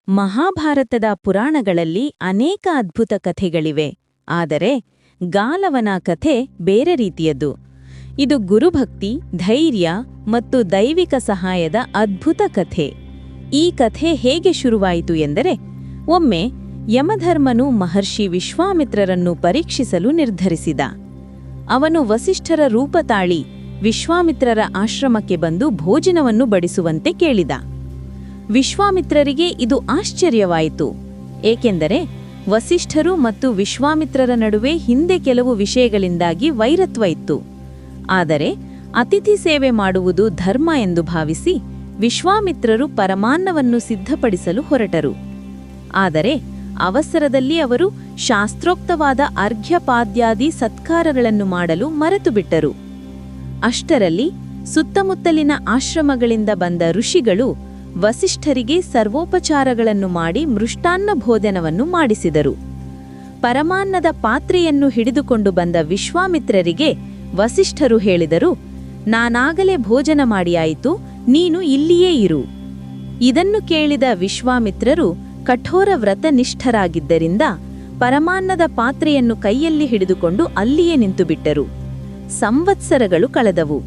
ಮಹಾಭಾರತದ ಪುರಾಣಗಳಲ್ಲಿ ಅನೇಕ ಅದ್ಭುತ ಕಥೆಗಳಿವೆ. ಆದರೆ ಗಾಲವನ ಕಥೆ ಬೇರೆ ರೀತಿಯದ್ದು. ಇದು ಗುರುಭಕ್ತಿ, ಧೈರ್ಯ ಮತ್ತು ದೈವಿಕ ಸಹಾಯದ ಅದ್ಭುತ ಕಥೆ. ಈ ಕಥೆ ಹೇಗೆ ಶುರುವಾಯಿತು ಎಂದರೆ, ಒಮ್ಮೆ ಯಮಧರ್ಮನು ಮಹರ್ಷಿ ವಿಶ್ವಾಮಿತ್ರರನ್ನು ಪರೀಕ್ಷಿಸಲು ನಿರ್ಧರಿಸಿದ. ಅವನು ವಸಿಷ್ಠರ ರೂಪ ತಾಳಿ ವಿಶ್ವಾಮಿತ್ರರ ಆಶ್ರಮಕ್ಕೆ ಬಂದು ಭೋಜನವನ್ನು ಬಡಿಸುವಂತೆ ಕೇಳಿದ. ವಿಶ್ವಾಮಿತ್ರರಿಗೆ ಇದು ಆಶ್ಚರ್ಯವಾಯಿತು, ಏಕೆಂದರೆ ವಸಿಷ್ಠರು ಮತ್ತು ವಿಶ್ವಾಮಿತ್ರರ ನಡುವೆ ಹಿಂದೆ ಕೆಲವು ವಿಷಯಗಳಿಂದಾಗಿ ವೈರತ್ವ ಇತ್ತು. ಆದರೆ ಅತಿಥಿ ಸೇವೆ ಮಾಡುವುದು ಧರ್ಮ ಎಂದು ಭಾವಿಸಿ ವಿಶ್ವಾಮಿತ್ರರು ಪರಮಾನ್ನವನ್ನು ಸಿದ್ಧಪಡಿಸಲು ಹೊರಟರು. ಆದರೆ ಅವಸರದಲ್ಲಿ ಅವರು ಶಾಸ್ತ್ರೋಕ್ತವಾದ ಅರ್ಘ್ಯಪಾದ್ಯಾದಿ ಸತ್ಕಾರಗಳನ್ನು ಮಾಡಲು ಮರೆತುಬಿಟ್ಟರು. ಅಷ್ಟರಲ್ಲಿ ಸುತ್ತಮುತ್ತಲಿನ ಆಶ್ರಮಗಳಿಂದ ಬಂದ ಋಷಿಗಳು ವಸಿಷ್ಠರಿಗೆ ಸರ್ವೋಪಚಾರಗಳನ್ನು ಮಾಡಿ ಮೃಷ್ಟಾನ್ನ ಭೋಜನವನ್ನು ಮಾಡಿಸಿದರು. ಪರಮಾನ್ನದ ಪಾತ್ರೆಯನ್ನು ಹಿಡಿದುಕೊಂಡು ಬಂದ ವಿಶ್ವಾಮಿತ್ರರಿಗೆ ವಸಿಷ್ಠರು ಹೇಳಿದರು, ನಾನಾಗಲೇ ಭೋಜನ ಮಾಡಿಯಾಯಿತು, ನೀನು ಇಲ್ಲಿಯೇ ಇರು. ಇದನ್ನು ಕೇಳಿದ ವಿಶ್ವಾಮಿತ್ರರು ಕಠೋರ ವ್ರತನಿಷ್ಠರಾಗಿದ್ದರಿಂದ ಪರಮಾನ್ನದ ಪಾತ್ರೆಯನ್ನು ಕೈಯಲ್ಲಿ ಹಿಡಿದುಕೊಂಡು ಅಲ್ಲಿಯೇ ನಿಂತುಬಿಟ್ಟರು. ಸಂವತ್ಸರಗಳು ಕಳೆದವು.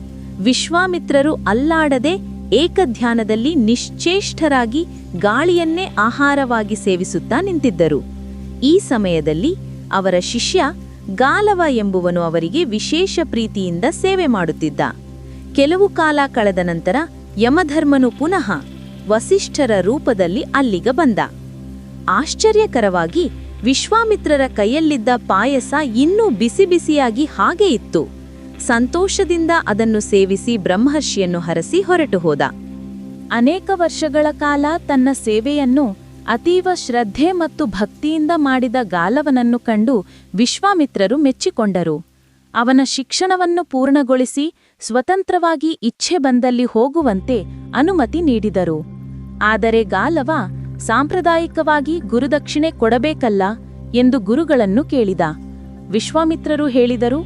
ವಿಶ್ವಾಮಿತ್ರರು ಅಲ್ಲಾಡದೆ ಏಕಧ್ಯಾನದಲ್ಲಿ ನಿಶ್ಚೇಷ್ಟರಾಗಿ ಗಾಳಿಯನ್ನೇ ಆಹಾರವಾಗಿ ಸೇವಿಸುತ್ತಾ ನಿಂತಿದ್ದರು. ಈ ಸಮಯದಲ್ಲಿ ಅವರ ಶಿಷ್ಯ ಗಾಲವ ಎಂಬುವನು ಅವರಿಗೆ ವಿಶೇಷ ಪ್ರೀತಿಯಿಂದ ಸೇವೆ ಮಾಡುತ್ತಿದ್ದ. ಕೆಲವು ಕಾಲ ಕಳೆದ ನಂತರ ಯಮಧರ್ಮನು ಪುನಃ ವಸಿಷ್ಠರ ರೂಪದಲ್ಲಿ ಅಲ್ಲಿಗೆ ಬಂದ. ಆಶ್ಚರ್ಯಕರವಾಗಿ ವಿಶ್ವಾಮಿತ್ರರ ಕೈಯಲ್ಲಿದ್ದ ಪಾಯಸ ಇನ್ನೂ ಬಿಸಿ ಬಿಸಿಯಾಗಿ ಹಾಗೇ ಇತ್ತು. ಸಂತೋಷದಿಂದ ಅದನ್ನು ಸೇವಿಸಿ ಬ್ರಹ್ಮರ್ಷಿಯನ್ನು ಹರಸಿ ಹೊರಟು ಹೋದ. ಅನೇಕ ವರ್ಷಗಳ ಕಾಲ ತನ್ನ ಸೇವೆಯನ್ನು ಅತೀವ ಶ್ರದ್ಧೆ ಮತ್ತು ಭಕ್ತಿಯಿಂದ ಮಾಡಿದ ಗಾಲವನನ್ನು ಕಂಡು ವಿಶ್ವಾಮಿತ್ರರು ಮೆಚ್ಚಿಕೊಂಡರು. ಅವನ ಶಿಕ್ಷಣವನ್ನು ಪೂರ್ಣಗೊಳಿಸಿ ಸ್ವತಂತ್ರವಾಗಿ ಇಚ್ಛೆ ಬಂದಲ್ಲಿ ಹೋಗುವಂತೆ ಅನುಮತಿ ನೀಡಿದರು. ಆದರೆ ಗಾಲವ ಸಾಂಪ್ರದಾಯಿಕವಾಗಿ ಗುರುದಕ್ಷಿಣೆ ಕೊಡಬೇಕಲ್ಲ ಎಂದು ಗುರುಗಳನ್ನು ಕೇಳಿದ. ವಿಶ್ವಾಮಿತ್ರರು ಹೇಳಿದರು,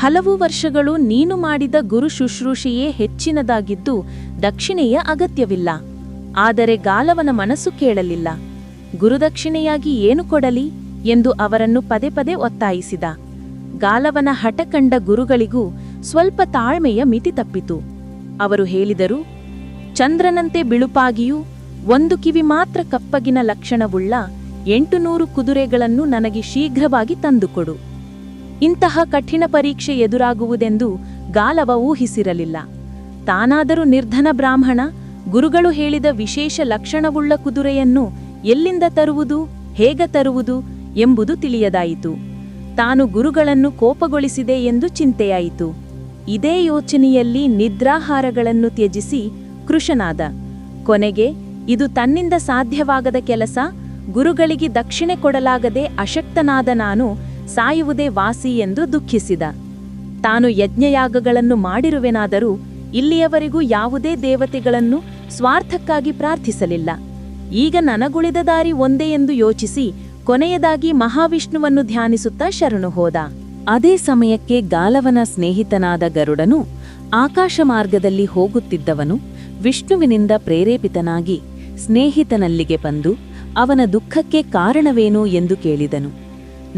ಹಲವು ವರ್ಷಗಳು ನೀನು ಮಾಡಿದ ಗುರು ಶುಶ್ರೂಷೆಯೇ ಹೆಚ್ಚಿನದಾಗಿದ್ದು ದಕ್ಷಿಣೆಯ ಅಗತ್ಯವಿಲ್ಲ. ಆದರೆ ಗಾಲವನ ಮನಸ್ಸು ಕೇಳಲಿಲ್ಲ. ಗುರುದಕ್ಷಿಣೆಯಾಗಿ ಏನು ಕೊಡಲಿ ಎಂದು ಅವರನ್ನು ಪದೇ ಪದೇ ಒತ್ತಾಯಿಸಿದ. ಗಾಲವನ ಹಠ ಕಂಡ ಗುರುಗಳಿಗೂ ಸ್ವಲ್ಪ ತಾಳ್ಮೆಯ ಮಿತಿ ತಪ್ಪಿತು. ಅವರು ಹೇಳಿದರು, ಚಂದ್ರನಂತೆ ಬಿಳುಪಾಗಿಯೂ ಒಂದು ಕಿವಿ ಮಾತ್ರ ಕಪ್ಪಗಿನ ಲಕ್ಷಣವುಳ್ಳ 800 ಕುದುರೆಗಳನ್ನು ನನಗೆ ಶೀಘ್ರವಾಗಿ ತಂದುಕೊಡು. ಇಂತಹ ಕಠಿಣ ಪರೀಕ್ಷೆ ಎದುರಾಗುವುದೆಂದು ಗಾಲವ ಊಹಿಸಿರಲಿಲ್ಲ. ತಾನಾದರೂ ನಿರ್ಧನ ಬ್ರಾಹ್ಮಣ, ಗುರುಗಳು ಹೇಳಿದ ವಿಶೇಷ ಲಕ್ಷಣವುಳ್ಳ ಕುದುರೆಯನ್ನು ಎಲ್ಲಿಂದ ತರುವುದು, ಹೇಗೆ ತರುವುದು ಎಂಬುದು ತಿಳಿಯದಾಯಿತು. ತಾನು ಗುರುಗಳನ್ನು ಕೋಪಗೊಳಿಸಿದೆ ಎಂದು ಚಿಂತೆಯಾಯಿತು. ಇದೇ ಯೋಚನೆಯಲ್ಲಿ ನಿದ್ರಾಹಾರಗಳನ್ನು ತ್ಯಜಿಸಿ ಕೃಶನಾದ. ಕೊನೆಗೆ ಇದು ತನ್ನಿಂದ ಸಾಧ್ಯವಾಗದ ಕೆಲಸ, ಗುರುಗಳಿಗೆ ದಕ್ಷಿಣೆ ಕೊಡಲಾಗದೆ ಅಶಕ್ತನಾದ ನಾನು ಸಾಯುವುದೇ ವಾಸಿ ಎಂದು ದುಃಖಿಸಿದ. ತಾನು ಯಜ್ಞಯಾಗಗಳನ್ನು ಮಾಡಿರುವೆನಾದರೂ ಇಲ್ಲಿಯವರೆಗೂ ಯಾವುದೇ ದೇವತೆಗಳನ್ನು ಸ್ವಾರ್ಥಕ್ಕಾಗಿ ಪ್ರಾರ್ಥಿಸಲಿಲ್ಲ. ಈಗ ನನಗುಳಿದ ದಾರಿ ಒಂದೇ ಎಂದು ಯೋಚಿಸಿ ಕೊನೆಯದಾಗಿ ಮಹಾವಿಷ್ಣುವನ್ನು ಧ್ಯಾನಿಸುತ್ತಾ ಶರಣು ಹೋದ. ಅದೇ ಸಮಯಕ್ಕೆ ಗಾಲವನ ಸ್ನೇಹಿತನಾದ ಗರುಡನು ಆಕಾಶ ಮಾರ್ಗದಲ್ಲಿ ಹೋಗುತ್ತಿದ್ದವನು ವಿಷ್ಣುವಿನಿಂದ ಪ್ರೇರೇಪಿತನಾಗಿ ಸ್ನೇಹಿತನಲ್ಲಿಗೆ ಬಂದು ಅವನ ದುಃಖಕ್ಕೆ ಕಾರಣವೇನು ಎಂದು ಕೇಳಿದನು.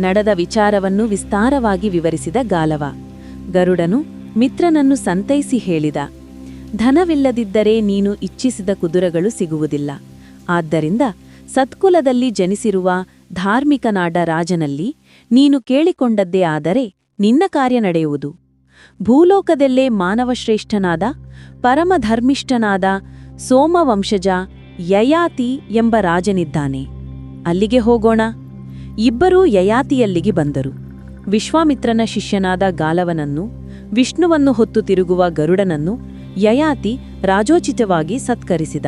ನಡೆದ ವಿಚಾರವನ್ನು ವಿಸ್ತಾರವಾಗಿ ವಿವರಿಸಿದ ಗಾಲವ. ಗರುಡನು ಮಿತ್ರನನ್ನು ಸಂತೈಸಿ ಹೇಳಿದ, ಧನವಿಲ್ಲದಿದ್ದರೆ ನೀನು ಇಚ್ಛಿಸಿದ ಕುದುರೆಗಳು ಸಿಗುವುದಿಲ್ಲ. ಆದ್ದರಿಂದ ಸತ್ಕುಲದಲ್ಲಿ ಜನಿಸಿರುವ ಧಾರ್ಮಿಕನಾದ ರಾಜನಲ್ಲಿ ನೀನು ಕೇಳಿಕೊಂಡದ್ದೇ ಆದರೆ ನಿನ್ನ ಕಾರ್ಯ ನಡೆಯುವುದು. ಭೂಲೋಕದಲ್ಲೇ ಮಾನವಶ್ರೇಷ್ಠನಾದ ಪರಮಧರ್ಮಿಷ್ಠನಾದ ಸೋಮವಂಶಜ ಯಯಾತಿ ಎಂಬ ರಾಜನಿದ್ದಾನೆ. ಅಲ್ಲಿಗೆ ಹೋಗೋಣ. ಇಬ್ಬರೂ ಯಯಾತಿಯಲ್ಲಿಗೆ ಬಂದರು. ವಿಶ್ವಾಮಿತ್ರನ ಶಿಷ್ಯನಾದ ಗಾಲವನನ್ನು, ವಿಷ್ಣುವನ್ನು ಹೊತ್ತು ತಿರುಗುವ ಗರುಡನನ್ನು ಯಯಾತಿ ರಾಜೋಚಿತವಾಗಿ ಸತ್ಕರಿಸಿದ.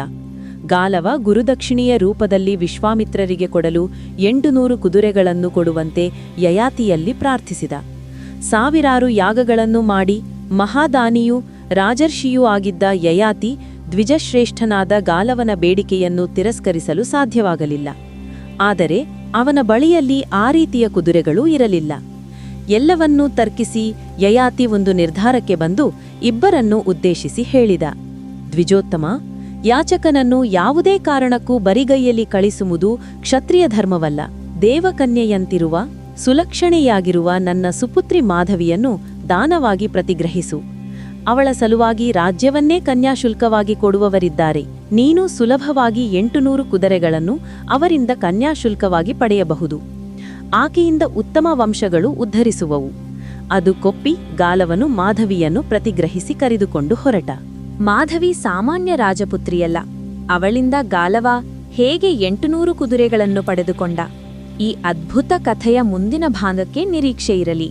ಗಾಲವ ಗುರುದಕ್ಷಿಣೆಯ ರೂಪದಲ್ಲಿ ವಿಶ್ವಾಮಿತ್ರರಿಗೆ ಕೊಡಲು 800 ಕುದುರೆಗಳನ್ನು ಕೊಡುವಂತೆ ಯಯಾತಿಯಲ್ಲಿ ಪ್ರಾರ್ಥಿಸಿದ. ಸಾವಿರಾರು ಯಾಗಗಳನ್ನು ಮಾಡಿ ಮಹಾದಾನಿಯೂ ರಾಜರ್ಷಿಯೂ ಆಗಿದ್ದ ಯಯಾತಿ ದ್ವಿಜಶ್ರೇಷ್ಠನಾದ ಗಾಲವನ ಬೇಡಿಕೆಯನ್ನು ತಿರಸ್ಕರಿಸಲು ಸಾಧ್ಯವಾಗಲಿಲ್ಲ. ಆದರೆ ಅವನ ಬಳಿಯಲ್ಲಿ ಆ ರೀತಿಯ ಕುದುರೆಗಳೂ ಇರಲಿಲ್ಲ. ಎಲ್ಲವನ್ನೂ ತರ್ಕಿಸಿ ಯಯಾತಿ ಒಂದು ನಿರ್ಧಾರಕ್ಕೆ ಬಂದು ಇಬ್ಬರನ್ನೂ ಉದ್ದೇಶಿಸಿ ಹೇಳಿದ, ದ್ವಿಜೋತ್ತಮ, ಯಾಚಕನನ್ನು ಯಾವುದೇ ಕಾರಣಕ್ಕೂ ಬರಿಗೈಯಲ್ಲಿ ಕಳಿಸುವುದು ಕ್ಷತ್ರಿಯ ಧರ್ಮವಲ್ಲ. ದೇವಕನ್ಯೆಯಂತಿರುವ ಸುಲಕ್ಷಣೆಯಾಗಿರುವ ನನ್ನ ಸುಪುತ್ರಿ ಮಾಧವಿಯನ್ನು ದಾನವಾಗಿ ಪ್ರತಿಗ್ರಹಿಸು. ಅವಳ ಸಲುವಾಗಿ ರಾಜ್ಯವನ್ನೇ ಕನ್ಯಾಶುಲ್ಕವಾಗಿ ಕೊಡುವವರಿದ್ದಾರೆ. ನೀನು ಸುಲಭವಾಗಿ 800 ಕುದುರೆಗಳನ್ನು ಅವರಿಂದ ಕನ್ಯಾಶುಲ್ಕವಾಗಿ ಪಡೆಯಬಹುದು. ಆಕೆಯಿಂದ ಉತ್ತಮ ವಂಶಗಳು ಉದ್ಧರಿಸುವವು. ಅದು ಕೊಪ್ಪಿ ಗಾಲವನು ಮಾಧವಿಯನ್ನು ಪ್ರತಿಗ್ರಹಿಸಿ ಕರೆದುಕೊಂಡು ಹೊರಟ. ಮಾಧವಿ ಸಾಮಾನ್ಯ ರಾಜಪುತ್ರಿಯಲ್ಲ. ಅವಳಿಂದ ಗಾಲವ ಹೇಗೆ 800 ಕುದುರೆಗಳನ್ನು ಪಡೆದುಕೊಂಡ? ಈ ಅದ್ಭುತ ಕಥೆಯ ಮುಂದಿನ ಭಾಗಕ್ಕೆ ನಿರೀಕ್ಷೆ ಇರಲಿ.